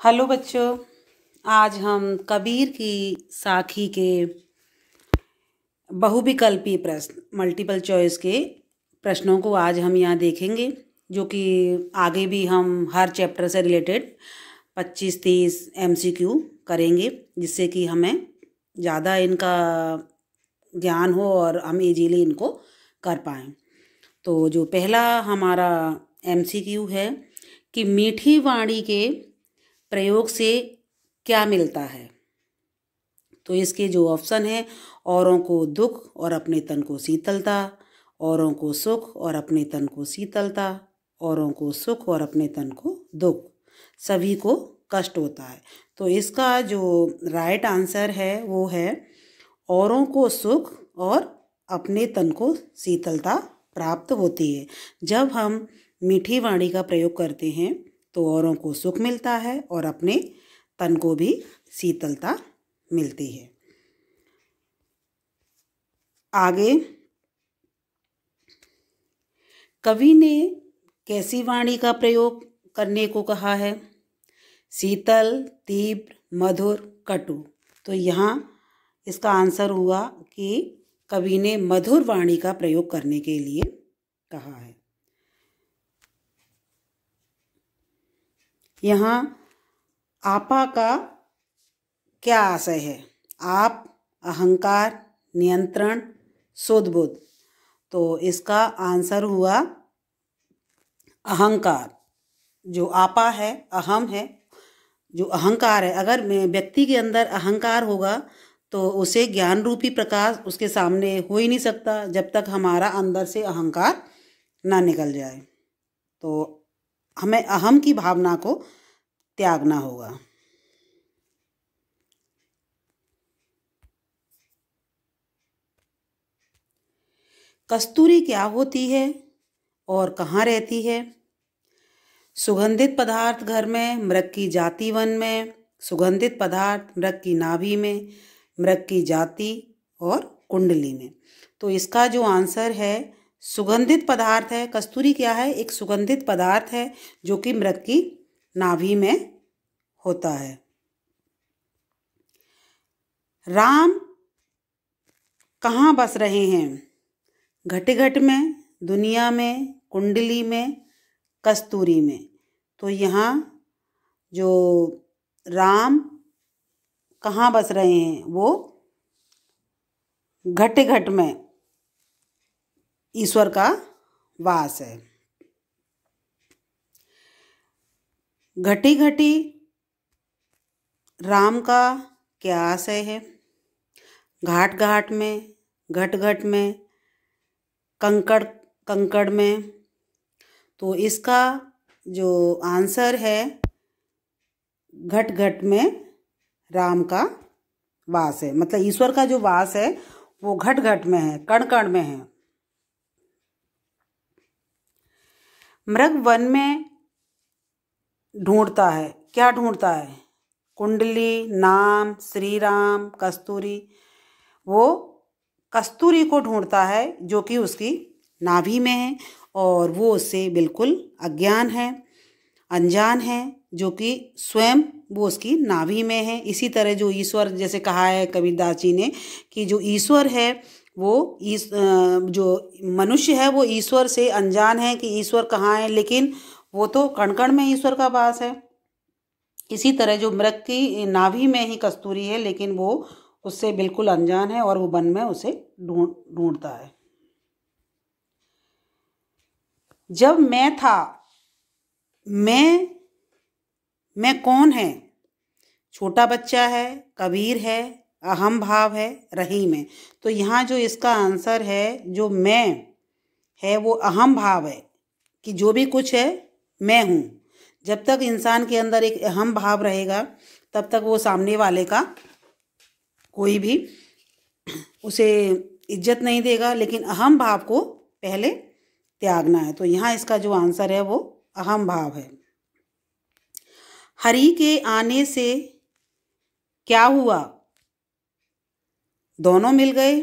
Hello बच्चों, आज हम कबीर की साखी के बहुविकल्पी प्रश्न मल्टीपल चॉइस के प्रश्नों को आज हम यहाँ देखेंगे, जो कि आगे भी हम हर चैप्टर से रिलेटेड 25-30 MCQ करेंगे, जिससे कि हमें ज़्यादा इनका ज्ञान हो और हम इजीली इनको कर पाएँ। तो जो पहला हमारा MCQ है कि मीठी वाणी के प्रयोग से क्या मिलता है। तो इसके जो ऑप्शन है, औरों को दुख और अपने तन को शीतलता, औरों को सुख और अपने तन को शीतलता, औरों को सुख और अपने तन को दुख, सभी को कष्ट होता है। तो इसका जो राइट आंसर है वो है औरों को सुख और अपने तन को शीतलता प्राप्त होती है। जब हम मीठी वाणी का प्रयोग करते हैं तो औरों को सुख मिलता है और अपने तन को भी शीतलता मिलती है। आगे कवि ने कैसी वाणी का प्रयोग करने को कहा है? शीतल, तीव्र, मधुर, कटु। तो यहाँ इसका आंसर हुआ कि कवि ने मधुर वाणी का प्रयोग करने के लिए कहा है। यहाँ आपा का क्या आशय है? आप, अहंकार, नियंत्रण, सुध-बुध। तो इसका आंसर हुआ अहंकार। जो आपा है, अहम है, जो अहंकार है। अगर व्यक्ति के अंदर अहंकार होगा तो उसे ज्ञान रूपी प्रकाश उसके सामने हो ही नहीं सकता जब तक हमारा अंदर से अहंकार ना निकल जाए। तो हमें अहम की भावना को त्यागना होगा। कस्तूरी क्या होती है और कहाँ रहती है? सुगंधित पदार्थ घर में, मृग की जाति वन में, सुगंधित पदार्थ मृग की नाभि में, मृग की जाति और कुंडली में। तो इसका जो आंसर है सुगंधित पदार्थ है। कस्तूरी क्या है? एक सुगंधित पदार्थ है जो कि मृग की नाभि में होता है। राम कहाँ बस रहे हैं? घट-घट में, दुनिया में, कुंडली में, कस्तूरी में। तो यहाँ जो राम कहाँ बस रहे हैं वो घट-घट में ईश्वर का वास है। घटी-घटी राम का क्या आशय है? घाट-घाट में, घट-घट में, कंकड़ में। तो इसका जो आंसर है घट-घट में राम का वास है। मतलब ईश्वर का जो वास है वो घट-घट में है, कण-कण में है। मृग वन में ढूंढता है, क्या ढूंढता है? कुंडली, नाम, श्री राम, कस्तूरी। वो कस्तूरी को ढूंढता है जो कि उसकी नाभि में है और वो उससे बिल्कुल अज्ञान है, अनजान है, जो कि स्वयं वो उसकी नाभि में है। इसी तरह जो ईश्वर, जैसे कहा है कबीरदास जी ने कि जो ईश्वर है वो जो मनुष्य है वो ईश्वर से अनजान है कि ईश्वर कहाँ है, लेकिन वो तो कण-कण में ईश्वर का वास है। इसी तरह जो मृग की नाभि में ही कस्तूरी है, लेकिन वो उससे बिल्कुल अनजान है और वो वन में उसे ढूंढता है। जब मैं था, मैं कौन है? छोटा बच्चा है, कबीर है, अहम भाव है, रहीम है। तो यहाँ जो इसका आंसर है, जो मैं है वो अहम भाव है कि जो भी कुछ है मैं हूँ। जब तक इंसान के अंदर एक अहम भाव रहेगा तब तक वो सामने वाले का कोई भी उसे इज्जत नहीं देगा, लेकिन अहम भाव को पहले त्यागना है। तो यहाँ इसका जो आंसर है वो अहम भाव है। हरि के आने से क्या हुआ? दोनों मिल गए,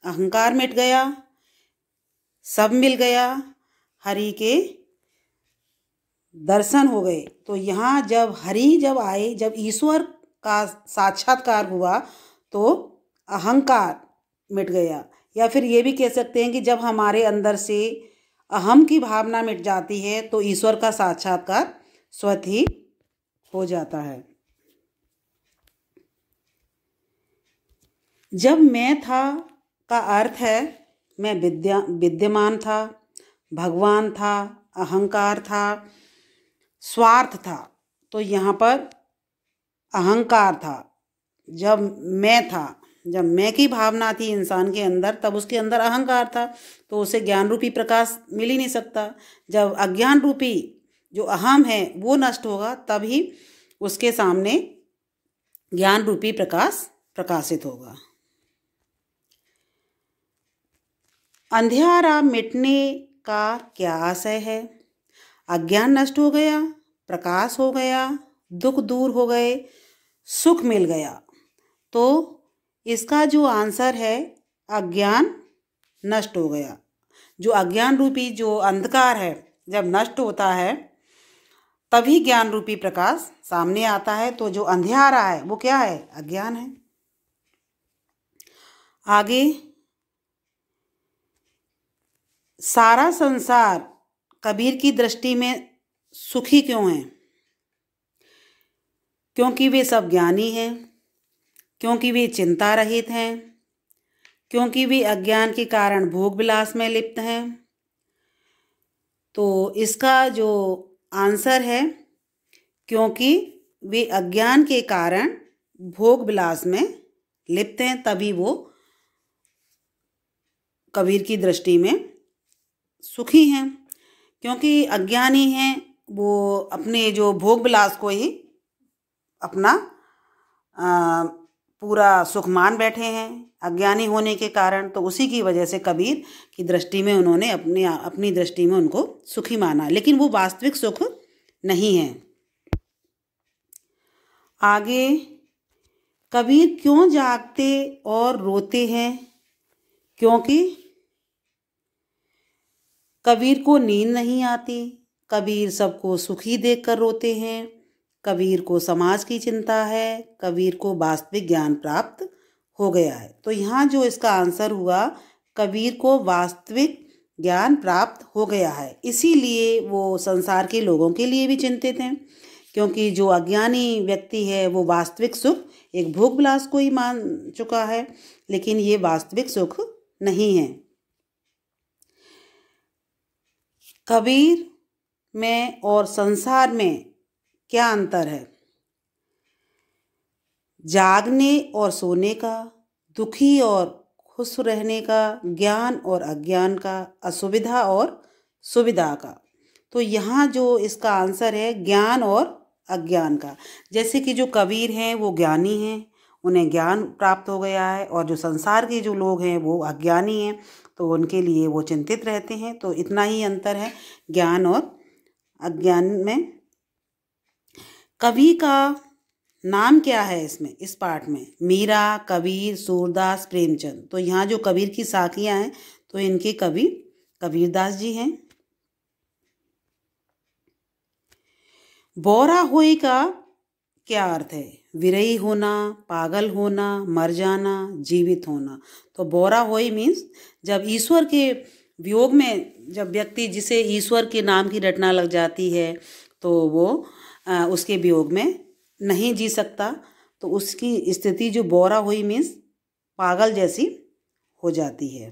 अहंकार मिट गया, सब मिल गया। हरि के दर्शन हो गए। तो यहाँ जब हरि जब आए, जब ईश्वर का साक्षात्कार हुआ तो अहंकार मिट गया। या फिर ये भी कह सकते हैं कि जब हमारे अंदर से अहम की भावना मिट जाती है तो ईश्वर का साक्षात्कार स्वतः ही हो जाता है। जब मैं था का अर्थ है मैं विद्यमान था, भगवान था, अहंकार था, स्वार्थ था। तो यहाँ पर अहंकार था। जब मैं था, जब मैं की भावना थी इंसान के अंदर, तब उसके अंदर अहंकार था, तो उसे ज्ञान रूपी प्रकाश मिल ही नहीं सकता। जब अज्ञान रूपी जो अहम है वो नष्ट होगा, तभी उसके सामने ज्ञान रूपी प्रकाश प्रकाशित होगा। अंधियारा मिटने का क्या आशय है? अज्ञान नष्ट हो गया, प्रकाश हो गया, दुख दूर हो गए, सुख मिल गया। तो इसका जो आंसर है, अज्ञान नष्ट हो गया। जो अज्ञान रूपी जो अंधकार है जब नष्ट होता है तभी ज्ञान रूपी प्रकाश सामने आता है। तो जो अंधियारा है वो क्या है? अज्ञान है। आगे, सारा संसार कबीर की दृष्टि में सुखी क्यों है? क्योंकि वे सब ज्ञानी हैं, क्योंकि वे चिंता रहित हैं, क्योंकि वे अज्ञान के कारण भोग विलास में लिप्त हैं। तो इसका जो आंसर है, क्योंकि वे अज्ञान के कारण भोग विलास में लिप्त हैं, तभी वो कबीर की दृष्टि में सुखी हैं। क्योंकि अज्ञानी हैं, वो अपने जो भोग विलास को ही अपना पूरा सुख मान बैठे हैं अज्ञानी होने के कारण। तो उसी की वजह से कबीर की दृष्टि में उन्होंने अपनी दृष्टि में उनको सुखी माना, लेकिन वो वास्तविक सुख नहीं है। आगे, कबीर क्यों जागते और रोते हैं? क्योंकि कबीर को नींद नहीं आती, कबीर सबको सुखी देखकर रोते हैं, कबीर को समाज की चिंता है, कबीर को वास्तविक ज्ञान प्राप्त हो गया है। तो यहाँ जो इसका आंसर हुआ, कबीर को वास्तविक ज्ञान प्राप्त हो गया है, इसीलिए वो संसार के लोगों के लिए भी चिंतित हैं। क्योंकि जो अज्ञानी व्यक्ति है वो वास्तविक सुख एक भोग विलास को ही मान चुका है, लेकिन ये वास्तविक सुख नहीं है। कबीर में और संसार में क्या अंतर है? जागने और सोने का, दुखी और खुश रहने का, ज्ञान और अज्ञान का, असुविधा और सुविधा का। तो यहाँ जो इसका आंसर है ज्ञान और अज्ञान का। जैसे कि जो कबीर हैं वो ज्ञानी हैं, उन्हें ज्ञान प्राप्त हो गया है, और जो संसार के जो लोग हैं वो अज्ञानी हैं, तो उनके लिए वो चिंतित रहते हैं। तो इतना ही अंतर है ज्ञान और अज्ञान में। कवि का नाम क्या है इसमें, इस पाठ में? मीरा, कबीर, सूरदास, प्रेमचंद। तो यहाँ जो कबीर की साखियाँ हैं तो इनके कवि कबीरदास जी हैं। बोरा होई का क्या अर्थ है? विरही होना, पागल होना, मर जाना, जीवित होना। तो बोरा होई मीन्स जब ईश्वर के वियोग में, जब व्यक्ति जिसे ईश्वर के नाम की रटना लग जाती है तो वो उसके वियोग में नहीं जी सकता। तो उसकी स्थिति जो बोरा हुई मीन्स पागल जैसी हो जाती है।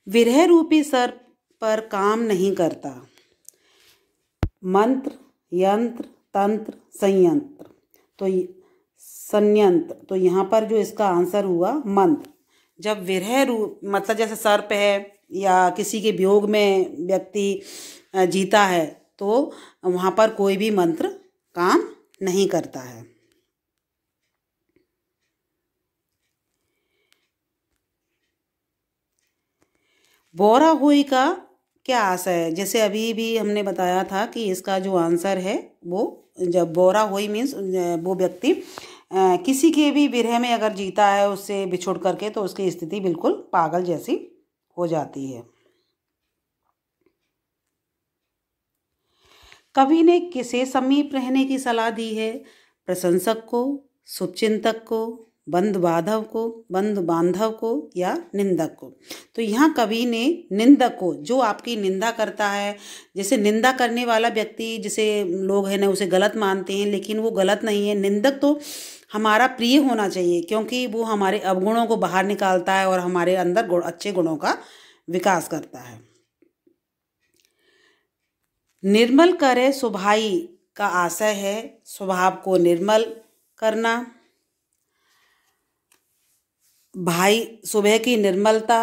विरह रूपी सर पर काम नहीं करता। मंत्र, यंत्र, तंत्र, संयंत्र। तो संयंत्र, तो यहाँ पर जो इसका आंसर हुआ मंत्र। जब विरह रूप मतलब जैसे सर्प है या किसी के वियोग में व्यक्ति जीता है तो वहाँ पर कोई भी मंत्र काम नहीं करता है। बोरा हुई का क्या आशय है? जैसे अभी भी हमने बताया था कि इसका जो आंसर है वो, जब बोरा हुई मीन्स वो व्यक्ति किसी के भी विरह में अगर जीता है उससे बिछुड़ करके, तो उसकी स्थिति बिल्कुल पागल जैसी हो जाती है। कवि ने किसे समीप रहने की सलाह दी है? प्रशंसक को, शुभचिंतक को, बंधु बांधव को या निंदक को? तो यहाँ कवि ने निंदक को, जो आपकी निंदा करता है, जैसे निंदा करने वाला व्यक्ति जिसे लोग हैं ना उसे गलत मानते हैं, लेकिन वो गलत नहीं है। निंदक तो हमारा प्रिय होना चाहिए, क्योंकि वो हमारे अवगुणों को बाहर निकालता है और हमारे अंदर अच्छे गुणों का विकास करता है। निर्मल करे स्वभाई का आशय है स्वभाव को निर्मल करना। भाई सुबह की निर्मलता,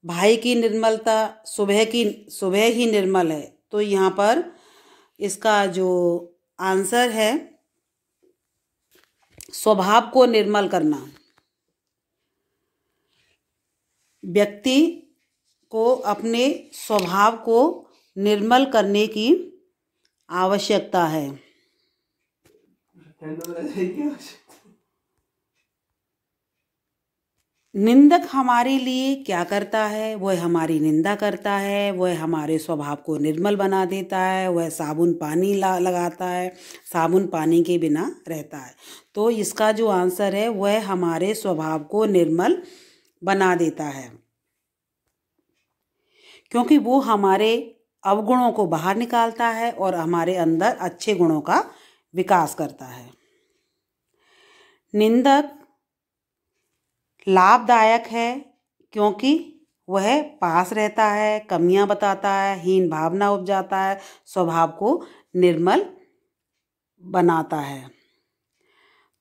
भाई की निर्मलता, सुबह ही निर्मल है। तो यहाँ पर इसका जो आंसर है स्वभाव को निर्मल करना। व्यक्ति को अपने स्वभाव को निर्मल करने की आवश्यकता है। निंदक हमारे लिए क्या करता है? वह हमारी निंदा करता है, वह हमारे स्वभाव को निर्मल बना देता है, वह साबुन पानी लगाता है, साबुन पानी के बिना रहता है। तो इसका जो आंसर है वह हमारे स्वभाव को निर्मल बना देता है, क्योंकि वो हमारे अवगुणों को बाहर निकालता है और हमारे अंदर अच्छे गुणों का विकास करता है। निंदक लाभदायक है क्योंकि वह पास रहता है, कमियां बताता है, हीन भावना उपजाता है, स्वभाव को निर्मल बनाता है।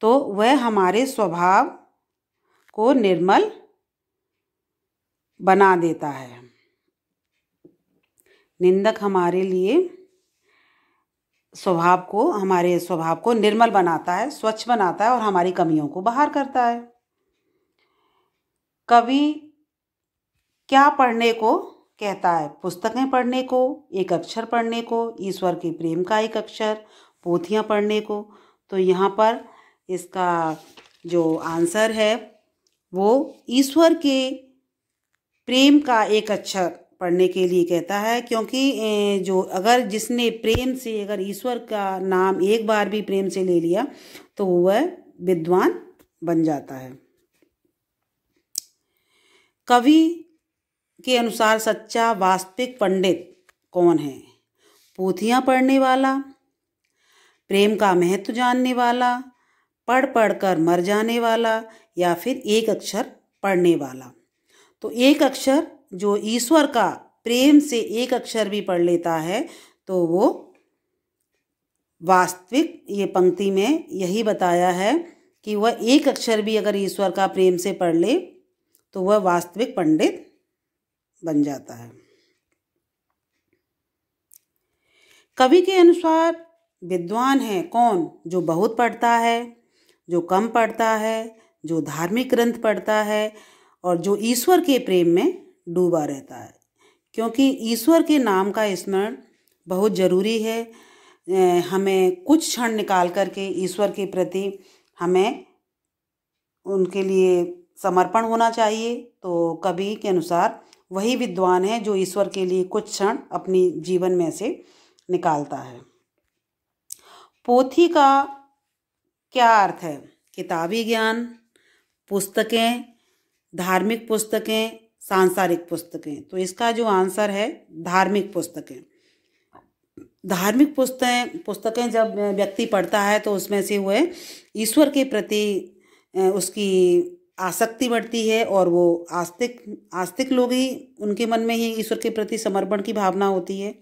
तो वह हमारे स्वभाव को निर्मल बना देता है। निंदक हमारे लिए हमारे स्वभाव को निर्मल बनाता है, स्वच्छ बनाता है और हमारी कमियों को बाहर करता है। कवि क्या पढ़ने को कहता है? पुस्तकें पढ़ने को, एक अक्षर पढ़ने को, ईश्वर के प्रेम का एक अक्षर, पोथियां पढ़ने को। तो यहाँ पर इसका जो आंसर है वो ईश्वर के प्रेम का एक अक्षर पढ़ने के लिए कहता है, क्योंकि जो अगर जिसने प्रेम से अगर ईश्वर का नाम एक बार भी प्रेम से ले लिया तो वह विद्वान बन जाता है। कवि के अनुसार सच्चा वास्तविक पंडित कौन है? पोथियां पढ़ने वाला, प्रेम का महत्व जानने वाला, पढ़ पढ़ कर मर जाने वाला, या फिर एक अक्षर पढ़ने वाला। तो एक अक्षर, जो ईश्वर का प्रेम से एक अक्षर भी पढ़ लेता है तो वो वास्तविक, ये पंक्ति में यही बताया है कि वह एक अक्षर भी अगर ईश्वर का प्रेम से पढ़ ले तो वह वास्तविक पंडित बन जाता है। कवि के अनुसार विद्वान है कौन? जो बहुत पढ़ता है, जो कम पढ़ता है, जो धार्मिक ग्रंथ पढ़ता है और जो ईश्वर के प्रेम में डूबा रहता है, क्योंकि ईश्वर के नाम का स्मरण बहुत ज़रूरी है। हमें कुछ क्षण निकाल करके ईश्वर के प्रति हमें उनके लिए समर्पण होना चाहिए। तो कवि के अनुसार वही विद्वान है जो ईश्वर के लिए कुछ क्षण अपनी जीवन में से निकालता है। पोथी का क्या अर्थ है? किताबी ज्ञान, पुस्तकें, धार्मिक पुस्तकें, सांसारिक पुस्तकें। तो इसका जो आंसर है धार्मिक पुस्तकें। धार्मिक पुस्तकें जब व्यक्ति पढ़ता है तो उसमें से वह ईश्वर के प्रति उसकी आसक्ति बढ़ती है और वो आस्तिक लोग ही, उनके मन में ही ईश्वर के प्रति समर्पण की भावना होती है।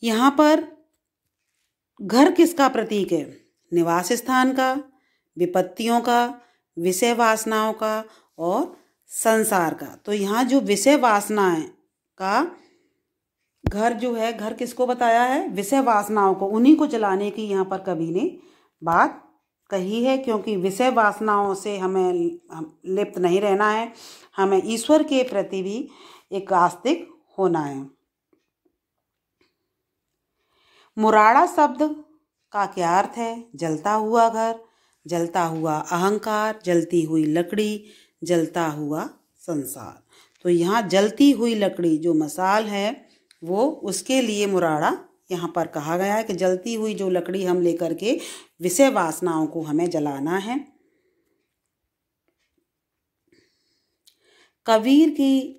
यहाँ पर घर किसका प्रतीक है? निवास स्थान का, विपत्तियों का, विषय वासनाओं का और संसार का। तो यहाँ जो विषय वासनाएं का घर जो है, घर किसको बताया है? विषय वासनाओं को, उन्हीं को जलाने की यहाँ पर कवि ने बात कही है, क्योंकि विषय वासनाओं से हमें लिप्त नहीं रहना है, हमें ईश्वर के प्रति भी एक आस्तिक होना है। मुराड़ा शब्द का क्या अर्थ है? जलता हुआ घर, जलता हुआ अहंकार, जलती हुई लकड़ी, जलता हुआ संसार। तो यहाँ जलती हुई लकड़ी जो मसाल है वो उसके लिए मुराड़ा यहाँ पर कहा गया है कि जलती हुई जो लकड़ी हम लेकर के विषय वासनाओं को हमें जलाना है। कबीर की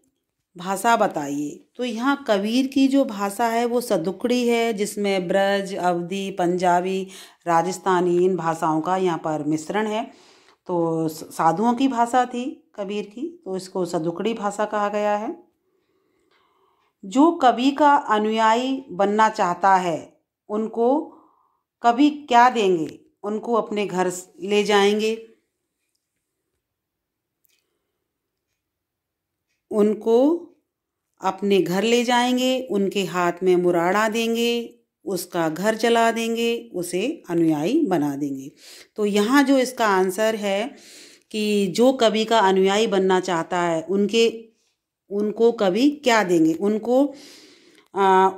भाषा बताइए। तो यहाँ कबीर की जो भाषा है वो सदुकड़ी है, जिसमें ब्रज, अवधी, पंजाबी, राजस्थानी इन भाषाओं का यहाँ पर मिश्रण है। तो साधुओं की भाषा थी कबीर की, तो इसको सदुकड़ी भाषा कहा गया है। जो कवि का अनुयायी बनना चाहता है उनको कवि क्या देंगे? उनको अपने घर ले जाएंगे, उनको अपने घर ले जाएंगे, उनके हाथ में मुराड़ा देंगे, उसका घर जला देंगे, उसे अनुयायी बना देंगे। तो यहाँ जो इसका आंसर है कि जो कवि का अनुयायी बनना चाहता है उनको कवि क्या देंगे?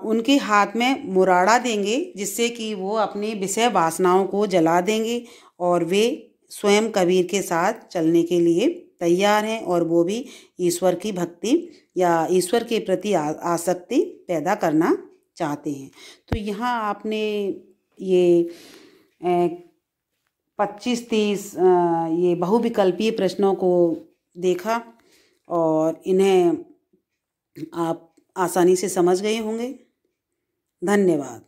उनके हाथ में मुराड़ा देंगे, जिससे कि वो अपनी विषय वासनाओं को जला देंगे और वे स्वयं कबीर के साथ चलने के लिए तैयार हैं, और वो भी ईश्वर की भक्ति या ईश्वर के प्रति आसक्ति पैदा करना चाहते हैं। तो यहाँ आपने ये 25-30 ये बहुविकल्पीय प्रश्नों को देखा और इन्हें आप आसानी से समझ गए होंगे। धन्यवाद।